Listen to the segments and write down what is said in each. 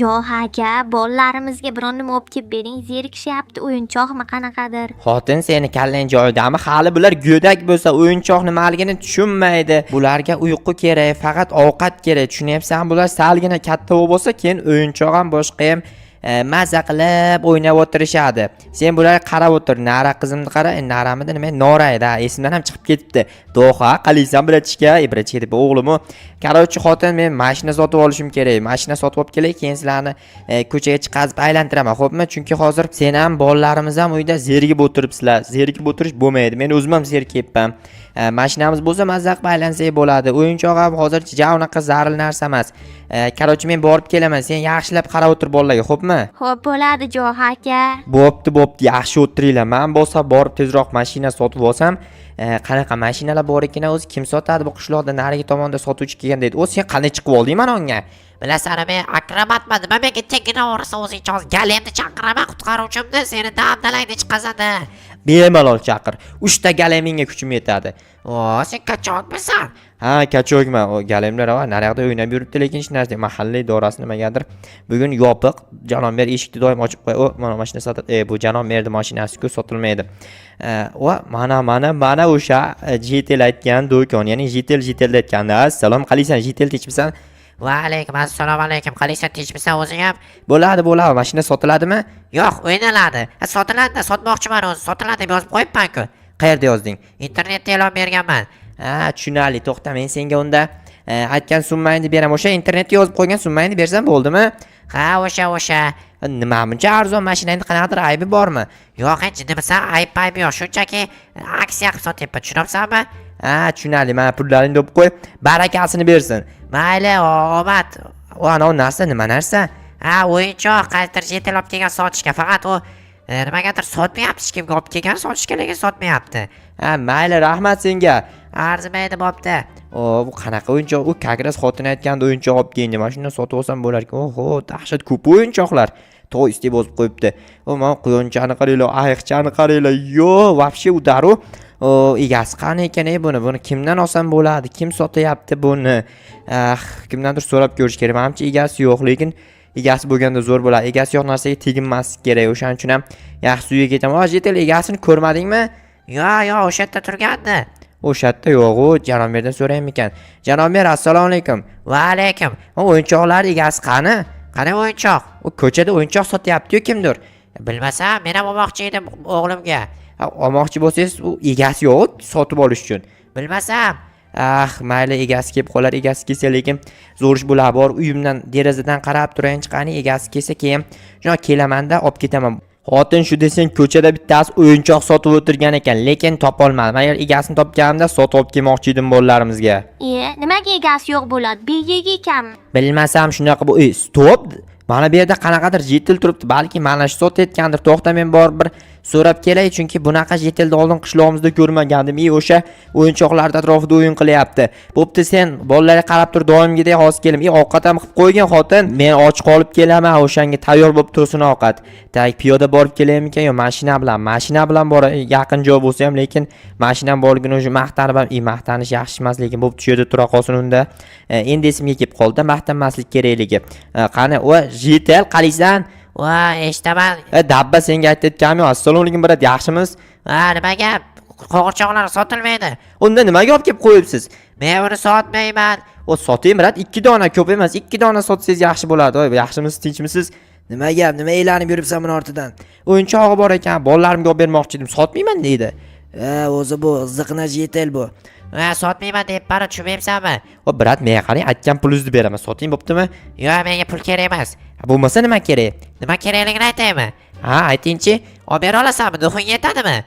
Yo'q aka, bolalarimizga biron nima olib kelib bering, zerikishyapti, o'yinchoqmi qanaqadir. Xotin seni kallang joyidami? Hali bular go'dak bo'lsa, o'yinchoq nimaligini tushunmaydi. Bularga uyqu kerak, faqat ovqat kerak. Tushunyapsan? Bular salgina katta bo'lsa, keyin o'yinchoq ham boshqa ham maza qilib o'ynab o'tirishadi. Sen bularga qarab o'tir. Nara qizimni qara, naramidi nima? Norayda, esimdan ham chiqib ketibdi. Doha, qalaysan biratishga, biratishga deb o'g'lim u. Qarovchi xotin, men mashina sotib olishim kerak. Mashina sotib olib kelay, keyin sizlarni ko'chaga chiqazib aylantiraman, xo'pmi? Chunki hozir sen ham, bolalarimiz ham uyda zerikib o'tiribsizlar. Zerikib o'tirish bo'lmaydi. Men o'zim ham zerikibman. Mashinamiz bo'lsa mazza qilib aylansak bo'ladi. O'yinchoq ham hozircha ja unaqa zaril narsa emas. Qarovchi, men borib kelaman. Sen yaxshilab qarab o'tir bolalarga, xo'pmi? Xo'p, bo'ladi Jo'x aka. Bo'pti, yaxshi o'tiringlar. Men bo'lsa borib tezroq mashina sotib olsam, qanaqa mashinalar bor ekan o'zi, kim sotadi bu qishloqda, narigi tomonda sotuvchi kelgan deydi. O'zi sen qanday chiqib olding mana unga? Bilasan, men akrobatman. Nima menga tegina o'rsa o'zing choz. Galemni chaqiraman qutqaruvchimni, seni damdalayni chiqazadi. Bemalol chaqir. 3 ta galemingga kuchim yetadi. O, sen qachonmisan? Ha, kachogman. O galemlar va naryoqda o'ynab yuribdi, lekin hech narsa mahalliy idorasi nimagadir bugun yopiq. Janobmer eshikni doim ochib qo'y. O, mana mashina sotadi. Bu Janobmerning mashinasi-ku, sotilmaydi. Va mana o'sha Jitel aytgan do'kon, ya'ni Jitel aytganda. Assalom, qalaysan? Jitel techmisan? Va alaykum assalom alaykum. Qalaysan, tinchmisan o'zing ham? Bo'ladi. Mashina sotiladimi? Yo'q, o'ynaladi. Sotiladi, sotmoqchiman o'zi. Sotiladi deb yozib qo'yibman-ku. Qayerda yozding? Internetda e'lon berganman. Ha, tushunarli. To'xta, men senga unda aytgan summangni beraman. O'sha internetga yozib qo'ygan summangni bersam bo'ldimi? Ha, o'sha. Nima buncha arzon mashinangni qanaqadir aybi bormi? Yo'q, hech nima ayb yo'q. Shunchaki aksiya qilib sotyapman, tushunabsanmi? Ha, tushunarli. Mana pullaringni deb qo'y, barakasini bersin. Mayli, omad. O, ana u narsa nima narsa? Ha, o'yinchoq, qayerdir yetil olib kelgan sotishga. Faqat u nimagadir sotmayapti, hech kimga olib kelgan sotishga, lekin sotmayapti. Ha, mayli, rahmat senga. Arzimaydi, bo'pti. O, bu qanaqa o'yinchoq? U Kagras xotin aytganda o'yinchoq olib keldi. Mashina sotib olsam bo'lar ekan. Oho, dahshat ko'p o'yinchoqlar. To'y istib bozib qo'yibdi. O, mana quyonchani qaranglar, ayiqchani qaranglar. Yo, vobshe u daru. O, egasi qani ekan buni kimdan olsam bo'ladi? Kim sotyapti buni? Kimdandir so'rab ko'rish kerak. Menimcha egasi yo'q, lekin egasi bo'lganda zo'r bo'ladi. Egasi yo'q narsaga teginmaslik kerak. O'shaning uchun ham yaxshi uyga ketaman. O, Jetel egasini ko'rmadingmi? Yo'q, o'sha yerda turgandi. O'sha yerda yo'q-ku, Janobmerdan so'rayman ekan. Janobmer, assalomu alaykum. Va alaykum. O'yinchoqlar egasi qani? Qani o'yinchoq? U ko'chada o'yinchoq sotyapti-yu kimdir? Bilmasam, men ham olmoqchi edim o'g'limga. Olmoqchi bo'lsangiz, u egasi yo'q, sotib olish uchun. Bilmasam. Mayli, egasi kelib qolar, egasi kelsa, lekin zo'rish bo'lar bor. Uyimdan derazadan qarab turayin chiqani, egasi kelsa keyin shuna kelamanda olib ketaman. Xotin shu desang, ko'chada bittasi o'yinchoq sotib o'tirgan ekan, lekin topolmadim. Agar egasini topganimda sotib olib kelmoqchi edim bolalarimizga. Nimaga egasi yo'q bo'ladi? Biyga ekanmi? Bilmasam shunaqa bu. Stop. Mana bu yerda qanaqadir Jetel turibdi. Balki mana shu sotayotgandir. To'xta, men borib bir so'rab kelay, chunki bunaqa Jetelni oldin qishlog'imizda ko'rmagandim. O'sha o'yinchoqlar atrofida o'yin qilyapti. Bo'pti, sen bolalarga qarab tur, doimgidek hozir kelim. Ovqat ham qilib qo'ygan xotin. Men och qolib kelaman, o'shanga tayyor bo'lib tursin ovqat. Piyoda borib kelaymikan yo mashina bilan bor, yaqin joy bo'lsa ham, lekin mashina borligini o'sha maqtanib ham, maqtanish yaxshi emas, lekin bo'pti, shu yerda tura qolsin unda. Endi esimga kelib qoldi, maqtanmaslik kerakligi. Qani, o Jetel, qalaysan? Va, eshitaman. Dabba, senga aytayotganim, assalomu alaykum brat, yaxshimiz? Ha, nima gap? Qo'g'irchoqlar sotilmaydi. Unda nimaga olib kelib qo'yibsiz? Men uni sotmayman. O, soting brat, 2 dona, ko'p emas, 2 dona sotsangiz yaxshi bo'ladi. Voy, yaxshimisiz, tinchmisiz? Nima gap? Nima e'lanib yuribsan buni ortidan? O'yinchog'i bor ekan, bolalarimga olib bermoqchi edim, sotmayman deydi. O'zi bu ziqna Jetel bu. Va, sotmayman deb bari tushunmayapsanmi? O, brat, menga qarang, aytgan pulingizni beraman, soting, bo'ptimi? Yo'q, menga pul kerak emas. Bo'lmasa nima kerak? Nima kerakligini aytaymi? Ha, aytingchi. Olib bera olasanmi? Duxing yetadimi?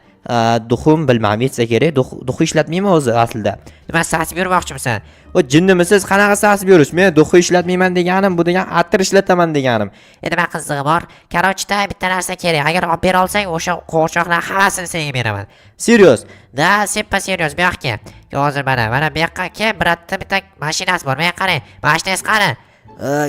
Duxum bilmam, yetsa kerak. Duxu ishlatmayman o'zi aslida. Nima sasib yurmoqchimisan? O, jinnimisiz? Qanaqa sasib yurish? Men duxu ishlatmayman deganim, bu degan attir ishlataman deganim. Nima qizig'i bor? Karochda bitta narsa kerak. Agar olib bera olsang, o'sha qo'g'irchoqlar hammasini senga beraman. Serios? Da, seppa serios. Bu yoqqa. Hozir mana bu yoqqa kel, bitta mashinasi bor. Menga qarang. Mashinasi qani?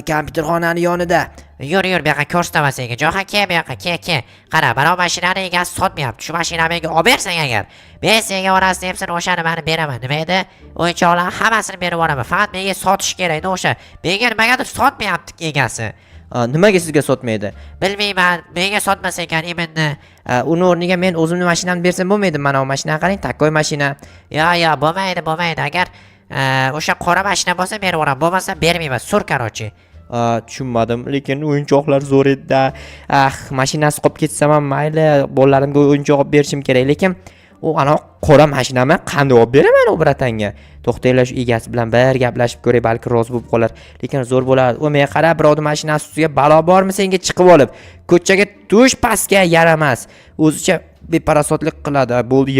Kompyuterxonani yonida. Yur, bu yoqqa ko'rsataman senga. Jo'xa, kel, bu yoqqa, kel. Qara, mana bu mashinani egasi sotmayapti. Shu mashinani menga olib bersang agar, men senga orasini hepsini o'shani meni beraman. Nima edi? O'yinchoqlar hammasini berib yuboraman. Faqat menga sotish kerak edi o'sha. Menga nimagadir sotmayapti egasi. Nimaga sizga sotmaydi? Bilmayman, menga sotmas ekan eminni. Uni o'rniga men o'zimni mashinamni bersam bo'lmaydi? Mana bu mashinani qarang, takkoy mashina. Yo, bo'lmaydi. Agar o'sha qora mashina bo'lsa beraveram, bo'lmasa bermayman. Sur qarochi. Tushunmadim, lekin o'yinchoqlar zo'r edi-da. Mashinasi qolib ketsam ham mayli, bolalarimga o'yinchoq olib berishim kerak, lekin u ana qora mashinami qanday olib beraman u bratanga? To'xtanglar, shu egasi bilan bir gaplashib ko'ray, balki rozi bo'lib qolar. Lekin zo'r bo'ladi. U menga qarab, birovning mashinasi ustiga balo bormi senga chiqib olib, ko'chaga tush pastga yaramas. O'zicha beparasotlik qiladi. Bo'ldi,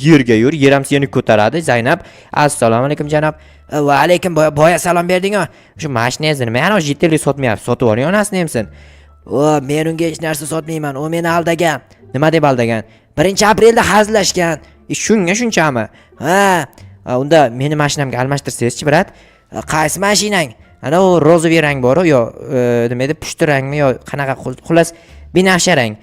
yerga yur, yer ham seni ko'taradi. Zaynab, assalomu alaykum janob. Va alaykum, boya salom berding-ku. Shu mashinangizni nima yana JT'li sotmayapsiz? Sotib yuboring onasini hamsin. Men unga hech narsa sotmayman. U meni aldagan. Nima deb aldagan? 1-aprelda hazillashgan. Shunga shunchami? Unda meni mashinamga almashtirsangiz-chi, brat? Qaysi mashinang? Ana u rozoviy rang bor-ku, yo nima edi, pushti rangmi yo qanaqa, xullas binafsha rang.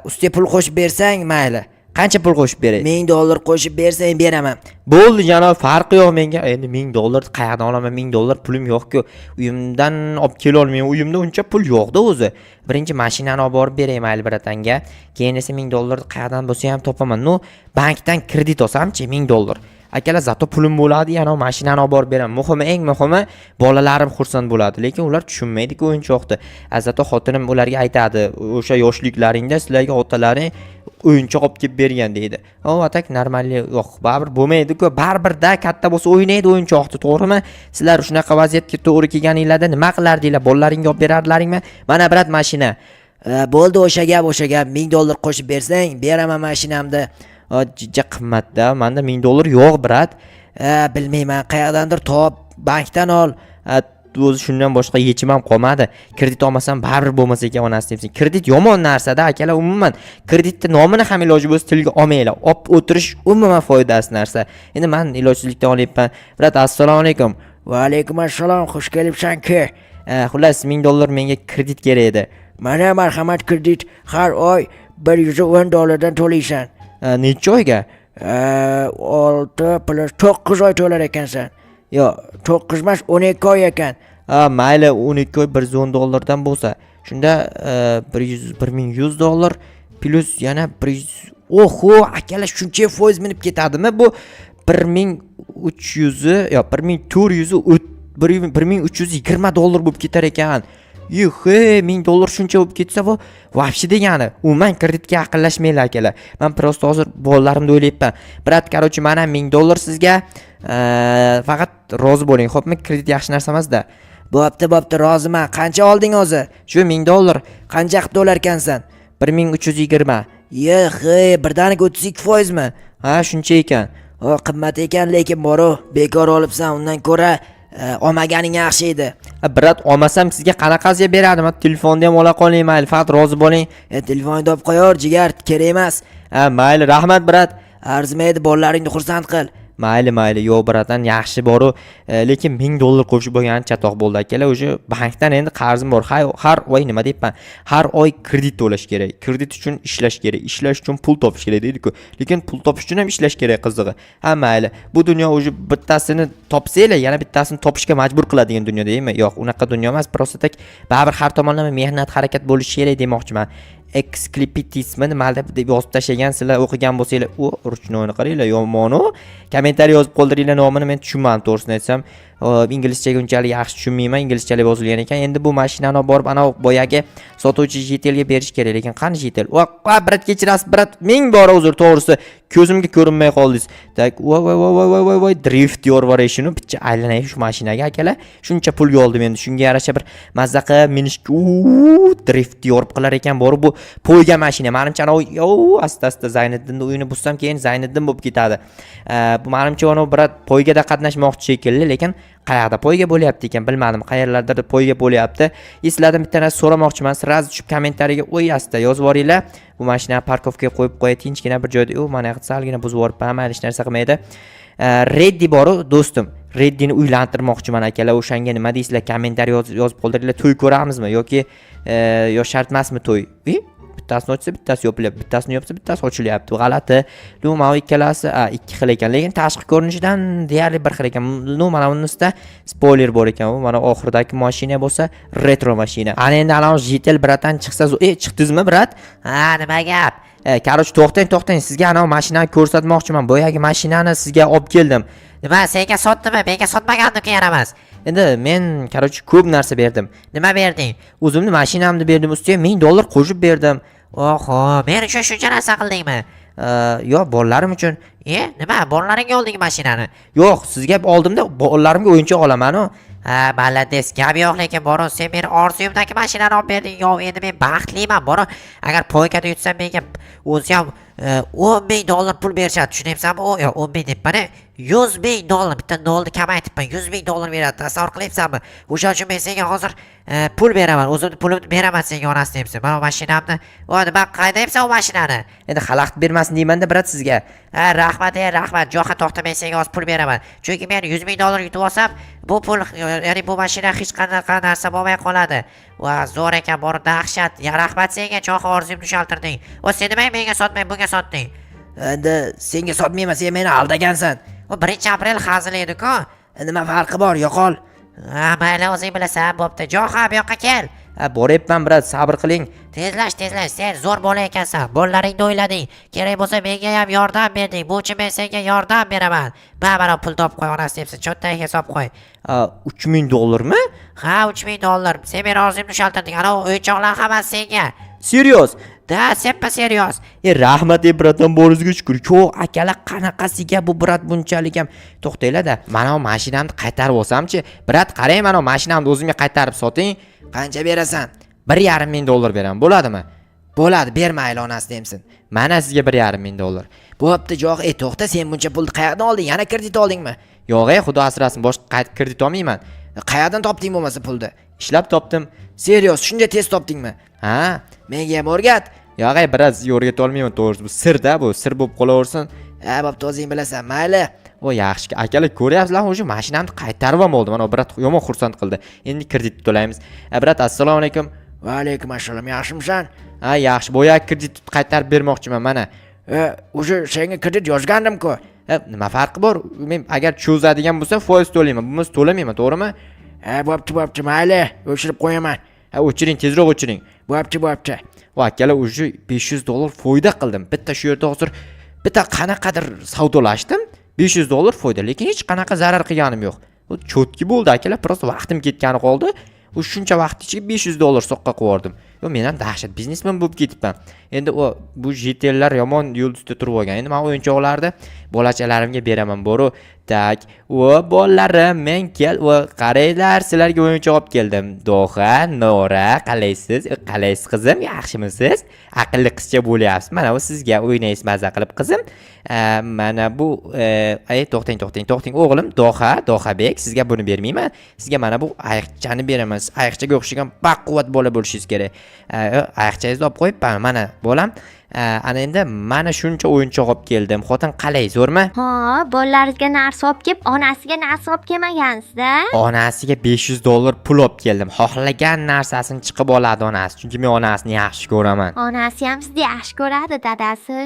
Ustiga pul qo'shib bersang, mayli. Qancha pul qo'shib beray? $1000 qo'shib bersang beraman. Bo'ldi janob, farqi yo'q menga. Endi $1000 qayerdan olaman? $1000 pulim yo'q-ku. Uyimdan olib kela olmayman. Uyimda uncha pul yo'q-da o'zi. Birinchi mashinani olib borib beray mayli bratanga. Keyin esa $1000 qayerdan bo'lsa ham topaman. Bankdan kredit olsam-chi $1000. Akalar, zato pulim bo'ladi, yana mashinani olib borib beraman. Eng muhimi, bolalarim xursand bo'ladi, lekin ular tushunmaydi-ku o'yinchoqni. Zato xotinim ularga aytadi, o'sha yoshliklaringda sizlarga otalaring o'yinchoq olib kelib bergan deydi. Atak normalniy yo'q, baribir bo'lmaydi-ku. Baribirda katta bo'lsa o'ynaydi o'yinchoqni, to'g'rimi? Sizlar shunaqa vaziyatga to'g'ri kelganinglarda nima qilardinglar? Bolalaringga olib berardilaringmi? Mana brat mashina. Bo'ldi, o'sha gap. $1000 qo'shib bersang, beraman mashinamni. Juda qimmatda. Menda $1000 yo'q, brat. Bilmayman, qayerdandir top, bankdan ol. O'zi shundan boshqa yechim ham qolmadi. Kredit olmasam baribir bo'lmas ekan onasi debsin. Kredit yomon narsa-da, akalar. Umuman kreditni nomini ham iloji bo'lsa tilga olmanglar. Olib o'tirish umuman foydasiz narsa. Endi men ilojsizlikdan olyapman. Brat, assalomu alaykum. Va alaykum assalom, xush kelibsan-ku. Xullas $1000 menga kredit kerak edi. Mana marhamat kredit, har oy $110 dan to'laysan. Necha oyga? 6 plus 9 oy to'lar ekansan. Yo, 9 emas, 12 oy ekan. Mayli, 12 oy $110 dan bo'lsa, shunda $1100 plus yana 100. Oho, akalar, shuncha foiz minib ketadimi? Bu 1300 yo 1400 $1320 bo'lib ketar ekan. $1000 shuncha bo'lib ketsa, bu vobshe degani. Umuman kreditga yaqinlashmanglar akalar. Men prosta hozir bolalarimni o'ylayapman. Brat, qarochi, mana $1000 sizga. Faqat rozi bo'ling, xo'pmi? Kredit yaxshi narsa emas-da. Bo'pti, roziman. Qancha olding o'zi? Shu $1000. Qancha qilib to'larkansan? 1320. Birdaniga 32% mi? Shuncha ekan. Qimmat ekan, lekin bor-ku, bekor olibsan, undan ko'ra olmaganing yaxshi edi. Brat, olmasam sizga qanaqasiga beradim? Telefonni ham ola qoling, mayli, faqat rozi bo'ling. Telefonni olib qo'yor, jigar, kerak emas. Mayli, rahmat brat. Arzimaydi, bolalaringni xursand qil. Mayli, yo'q bratan, yaxshi bor-u, lekin $1000 qo'shib bo'lgani chatoq bo'ldi akalar. O'sha bankdan endi qarzim bor. Har oy nima deyapman? Har oy kredit to'lash kerak. Kredit uchun ishlash kerak. Ishlash uchun pul topish kerak deydi-ku. Lekin pul topish uchun ham ishlash kerak, qizig'i. Mayli. Bu dunyo o'sha bittasini topsanglar, yana bittasini topishga majbur qiladigan dunyo deymi? Yo'q, unaqa dunyo emas. Prosta tak baribir har tomonlama mehnat, harakat bo'lishi kerak demoqchiman. Exclipitismi nima deb yozib tashlagan, sizlar o'qigan bo'lsanglar, ruchnoyni qaranglar, yomon-u. Kommentariy yozib qoldiringlar, nomini men tushunmadim, to'g'risini aytsam. Inglizchaga unchalik yaxshi tushunmayman, inglizchalik yozilgan ekan. Endi bu mashinani olib borib, ana boyagi sotuvchi JTLga berish kerak, lekin qani JTL? Brat, kechirasiz, brat, ming bor uzr, to'g'risi. Ko'zimga ko'rinmay qoldingiz. Tak, voy, drift yorvarishini bitta aylanay shu mashinaga akalar. Shuncha pulga oldim endi. Shunga yarasha bir mazza qilib minishga drift yorib qilar ekan, bor bu poyga mashina. Menimcha asta-asta Zayniddinning uyini bussam, keyin Zayniddin bo'lib ketadi. Bu menimcha ona brat poygada qatnashmoqchi shekilli, lekin qayerda poyga bo'lyapti ekan bilmadim. Qayerlarda poyga bo'lyapti. Esladim, bitta narsa so'ramoqchiman. Sraz tushib kommentariyaga o'yasizlar, yozib yuboringlar. Bu mashinani parkovkaga qo'yib qo'yay, tinchgina bir joyda. Mana yoqda salgina buzib yuboribman, hech narsa qilmaydi. Reddi bor-u, do'stim. Reddini uylantirmoqchiman akalar. O'shanga nima deysizlar? Kommentariy yozib qoldiringlar. To'y ko'ramizmi yoki yo shart emasmi to'y? bittasini ochsa bittasi yopilyapti, bittasini yopsa bittasi ochilyapti. G'alati. Mana bu ikkalasi ikki xil ekan, lekin tashqi ko'rinishidan deyarli bir xil ekan. Mana bunisida spoiler bor ekan. Bu mana oxiridagi mashina bo'lsa retro mashina. Ana endi ana Jitel bratan chiqsa, chiqdingizmi brat? Ha, nima gap? Короче, to'xtang, sizga ana mashinani ko'rsatmoqchiman. Boyagi mashinani sizga olib keldim. Nima, senga sotdimi? Menga sotmagandiku yaramas. Endi men короче ko'p narsa berdim. Nima berding? O'zimni mashinamni berdim, ustiga $1000 qo'shib berdim. Oho, men uchun shuncha narsa qildingmi? Yo, bolalarim uchun. Nima, bolalaringga olding mashinani? Yo'q, sizga oldim-da, bolalarimga o'yinchoq olaman-ku. Ha, malades, gap yo'q, lekin Boru, sen meni orzuyimdagi mashinani olib berding. Yo, endi men baxtliman, Boru. Agar poygada yutsam menga o'zi ham $10,000 pul berishadi, tushunyapsanmi? Yo, 10,000 debman, $100,000, bitta nolni kamaytibman, $100,000 beradi, tasavvur qilyapsanmi? O'shaning uchun men senga hozir pul beraman, o'zimni pulimni beraman senga, onasi debsan. Mana mashinamni, nima qaydayapsan u mashinani? Endi xalaqit bermasin deyman-da, brat, sizga. Ha, rahmat, rahmat. Jo'xa to'xta, men senga hozir pul beraman. Chunki men $100,000 yutib olsam, bu pul, ya'ni bu mashina hech qanaqa narsa bo'lmay qoladi. Va zo'r ekan, bor dahshat. Ya rahmat senga, Jo'xa orzuyimni ushaltirding. Va sen nima menga sotmay bunga sotding? Endi senga sotmayman, sen meni aldagansan. U 1-aprel hazili edi-ku. Nima farqi bor, yo'qol. Ha, mayli, o'zing bilasan, bo'pti. Jo'xa, bu yoqqa kel. Boryapman, brat, sabr qiling. Tezlash, sen zo'r bola ekansan. Bolalaringni o'ylading. Kerak bo'lsa menga ham yordam berding. Bu uchun men senga yordam beraman. Mana pul topib qo'y, onasi debsan. Cho'ntagiga hisob qo'y. $3,000 mi? Ha, $3,000. Sen meni orzuyimni ushaltirding. Ana o'yinchoqlar hammasi senga. Serios? Da, seppa serios. Rahmat, bratam, boringizga shukr. Akalar qanaqasiga bu brat bunchalik ham. To'xtanglar-da. Mana bu mashinamni qaytarib olsam-chi? Brat, qarang, mana bu mashinamni o'zimga qaytarib soting. Qancha berasan? $1,500 beraman, bo'ladimi? Bo'ladi, bermayli, onasi demsin. Mana sizga $1,500. Bo'pti, jo'q, to'xta, sen buncha pulni qayerdan olding? Yana kredit oldingmi? Yo'q, xudo asrasin, boshqa kredit olmayman. Qayerdan topding bo'lmasa pulni? Ishlab topdim. Serios, shunday tez topdingmi? Ha, menga ham o'rgat. Yo'q, biroz o'rgata olmayman, to'g'risi bu sirda, bu sir bo'lib qolaversin. Bo'pti, o'zing bilasan, mayli. Yaxshi, akalar, ko'ryapsizlarmi, o'sha mashinamni qaytarib ham oldim. Mana brat yomon xursand qildi. Endi kredit to'laymiz. Brat, assalomu alaykum. Va alaykum assalom, yaxshimisan? Yaxshi, boya kredit qaytarib bermoqchiman mana. O'sha senga kredit yozgandim-ku. Nima farqi bor? Men agar cho'zadigan bo'lsa, foiz to'layman. Bunisi to'lamayman, to'g'rimi? Bo'pti, mayli, o'chirib qo'yaman. O'chiring, tezroq o'chiring. Bo'pti. Akalar, o'sha $500 foyda qildim. Bitta shu yerda hozir bitta qanaqadir savdolashdim. $500 foyda, lekin hech qanaqa zarar qilganim yo'q. Bu cho'tki bo'ldi, akalar, biroz vaqtim ketgani qoldi. Shuncha vaqt ichiga $500 soqqa qo'yardim. Men ham dahshat biznesmen bo'lib ketibman. Endi bu jetellar yomon yulduzda turib olgan. Endi men o'yinchoqlarni bolachalarimga beraman, boru. Tak, bolalarim, men kel, qaranglar, sizlarga o'yinchoq olib keldim. Doha, Nora, qalaysiz? Qalaysiz qizim? Yaxshimisiz? Aqlli qizcha bo'lyapsiz. Mana bu sizga o'ynaysiz, maza qilib qizim. Mana bu to'xting, o'g'lim, Dohabek, sizga buni bermayman. Sizga mana bu ayiqchani beraman. Ayiqchaga o'xshagan baquvvat bola bo'lishingiz kerak. Ayiqchangizni olib qo'yibman, mana bolam. Ana endi mana shuncha o'yinchoq olib keldim. Xotin qalay, zo'rmi? Ha, bolalaringizga narsa olib kelib, onasiga narsa olib kelmagansiz-da? Onasiga $500 pul olib keldim. Xohlagan narsasini chiqib oladi onasi, chunki men onasini yaxshi ko'raman. Onasi ham sizni yaxshi ko'radi, dadasi.